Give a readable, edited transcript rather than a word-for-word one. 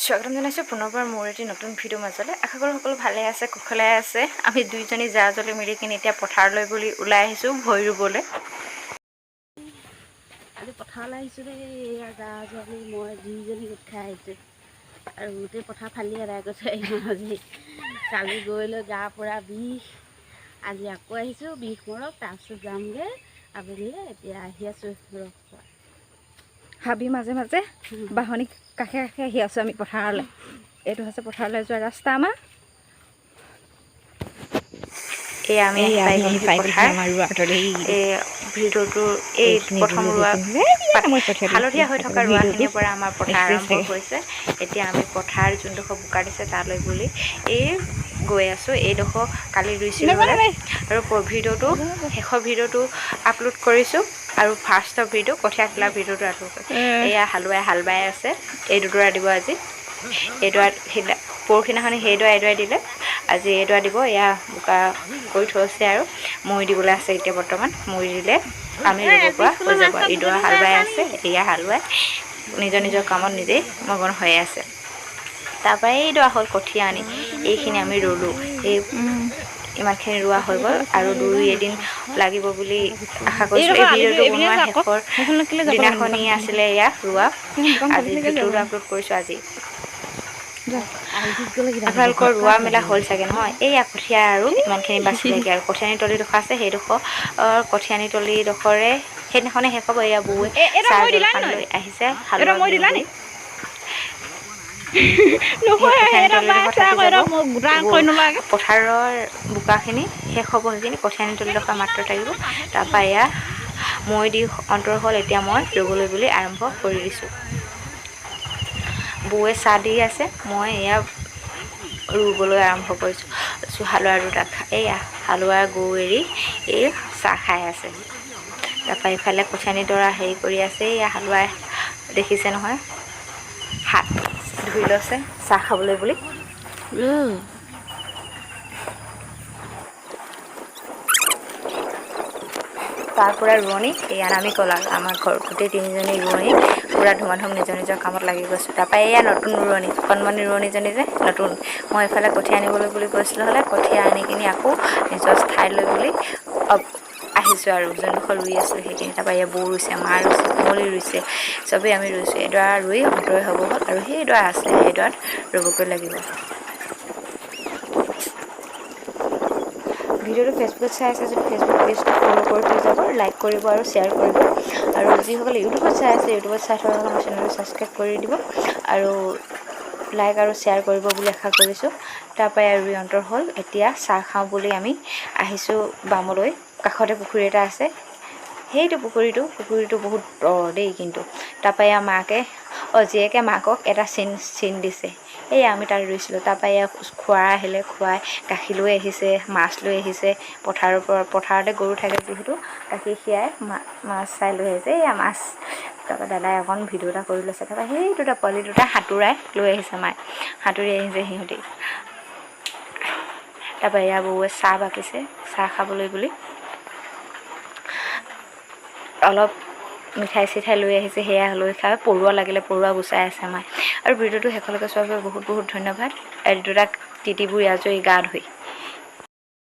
স্বাগতম জনাইছোঁ পুনৰবাৰ মোৰ এটি নতুন ভিডিঅ' মাজলৈ। আশা কৰোঁ সকলো ভালে আছে, কুশলে আছে। আমি দুইজনী জা জলি মিলি কিনে এতিয়া পথাৰলৈ বুলি ওলাই আহিছোঁ ভৰি ৰুবলৈ। আজি পথাৰলৈ আহিছোঁ দেই। এয়া জা জলি মই দুইজনী গোট খাই আহিছোঁ আৰু গোটেই পথাৰ ফালি এদাই গৈছে আজি। কালি গৈ লৈ গা পুৰা বিষ, আজি আকৌ আহিছোঁ বিষ মূৰত। তাৰপিছত যামগৈ আবেলিলৈ। এতিয়া আহি আছোঁ ৰখ হাবি মাজে মাজে বাহনি কাষে কাষে আহি আছোঁ আমি পথাৰলৈ। এইটো হৈছে পথাৰলৈ যোৱা ৰাস্তা আমাৰ। এয়া আমি পাই পথাৰ। এই ভিডিঅ'টোৰ এই প্ৰথম ৰোৱা হালধীয়া হৈ থকা ৰোৱাখিনিৰ পৰা আমাৰ পথাৰ আৰম্ভ হৈছে। এতিয়া আমি পথাৰ যোনডোখৰ বোকা দিছে তালৈ বুলি এই গৈ আছোঁ। এইডোখৰ কালি ৰুইছিলোঁ আৰু ভিডিঅ'টো শেষৰ ভিডিঅ'টো আপলোড কৰিছোঁ আৰু ফাৰ্ষ্টৰ ভিডিঅ' কঠীয়া তোলা ভিডিঅ'টো আপলোড কৰিছোঁ। এয়া হালোৱাই হাল বাই আছে। এই দুডৰা দিব আজি। এইডৰা পৰহিদিনাখনি সেইডৰা এইডৰাই দিলে, আজি এইডৰা দিব। এয়া বোকা কৰি থৈছে আৰু মৈ দিবলৈ আছে। এতিয়া বৰ্তমান মৈ দিলে আমি ৰুব পৰা হৈ যাব। এইডৰা হাল বাই আছে। এয়া হালোৱাই নিজৰ নিজৰ কামত নিজেই মগন হৈ আছে। তাৰপৰা এইডৰা হ'ল কঠীয়া আনি এইখিনি আমি ৰুলোঁ। এই ইমানখিনি ৰোৱা হৈ গ'ল আৰু 2-3 লাগিব বুলি আশা কৰিছোঁ। এই ভিডিঅ'টো বনোৱা শেষৰ দিনাখনি আছিলে এয়া ৰোৱা। আজি ভিডিঅ'টো আপলোড কৰিছোঁ আজি। আপোনালোকৰ ৰোৱা মেলা হ'ল চাগে নহয়। এইয়া কঠীয়া আৰু ইমানখিনি বাচিলেগৈ আৰু কঠীয়ানি তলিডোখৰ আছে। সেইডোখৰ কঠীয়ানি তলিডোখৰে সেইদিনাখনে শেষ হ'ব। এয়া বৌৱে চাহ জলপান লৈ আহিছে হালোৱা বুলি। পথাৰৰ বোকাখিনি শেষ হ'ব। সেইখিনি কঠীয়ানি তলিডোখৰ মাত্ৰ থাকিব। তাৰপৰা এয়া মৈ দি অন্তৰ হ'ল। এতিয়া মই ৰুবলৈ বুলি আৰম্ভ কৰি দিছোঁ। বৌৱে চাহ দি আছে, মই এয়া ৰুবলৈ আৰম্ভ কৰিছোঁ। হালোৱা দুটা এয়া হালোৱাৰ গৰু এৰি এই চাহ খাই আছে। তাৰপৰা ইফালে কঠীয়ানি দৰা হেৰি কৰি আছে। এয়া হালোৱাই দেখিছে নহয় হাত ধুই লৈছে চাহ খাবলৈ বুলি। তাৰ পৰা ৰোৱনী এয়া নামি গ'ল আৰু আমাৰ ঘৰ গোটেই 3জনী ৰোৱনী পূৰা ধুমাধুম নিজৰ নিজৰ কামত লাগি গৈছোঁ। তাৰপৰা এয়া নতুন ৰোৱনী কণমানি ৰোৱনীজনী যে নতুন, মই এইফালে কঠীয়া আনিবলৈ বুলি গৈছিলোঁ হ'লে কঠীয়া আনি কিনি আকৌ নিজৰ ঠাইলৈ বুলি আহিছোঁ আৰু যোনডোখৰ ৰুই আছিলোঁ সেইখিনি। তাৰপৰা এয়া বৌ ৰুইছে, মা ৰুইছে, কুমলী ৰুইছে, চবেই আমি ৰুইছোঁ। এইডৰা ৰুই অন্তৰে হ'ব হ'ল আৰু সেইডৰা আছে সেইডৰাত ৰুবগৈ লাগিব। ভিডিঅ'টো ফেচবুকত চাই আছে যদি ফেচবুক পেজটো ফ'ল' কৰি থৈ যাব, লাইক কৰিব আৰু শ্বেয়াৰ কৰিব। আৰু যিসকলে ইউটিউবত চাই আছে ইউটিউবত চাই থকা মোৰ চেনেলটো ছাবস্ক্ৰাইব কৰি দিব আৰু লাইক আৰু শ্বেয়াৰ কৰিব বুলি আশা কৰিছোঁ। তাৰপৰাই ৰুই অন্তৰ হ'ল। এতিয়া চাহ খাওঁ বুলি আমি আহিছোঁ বামলৈ। কাষতে পুখুৰী এটা আছে। সেইটো পুখুৰীটো বহুত দ দেই কিন্তু। তাৰপৰা এয়া মাকে জীয়েকে মাকক এটা চিন দিছে। এই আমি তাত ৰুইছিলোঁ। তাৰপৰা এয়া খোৱা আহিলে, খুৱাই গাখীৰ লৈ আহিছে, মাছ লৈ আহিছে। পথাৰতে গৰু থাকে যিহেতু গাখীৰ খীৰাই মাছ চাই লৈ আহিছে। এয়া মাছ। তাৰপৰা দাদাই অকণ ভিডিঅ' এটা কৰি লৈছে। তাৰপৰা সেই দুটা পোৱালি দুটা সাঁতোৰাই লৈ আহিছে মায়ে, সাঁতুৰি আহিছে সিহঁতি। তাৰপৰা এয়া বৌৱে চাহ বাকিছে চাহ খাবলৈ বুলি। অলপ মিঠাই চিঠাই লৈ আহিছে, সেয়া লৈ খাই পৰুৱা লাগিলে পৰুৱা গুচাই আছে মায়ে। আৰু ভিডিঅ'টো শেষলৈকে চোৱাৰ বাবে বহুত বহুত ধন্যবাদ। দুটা তিতিবোৰ আজৰি গা ধুই।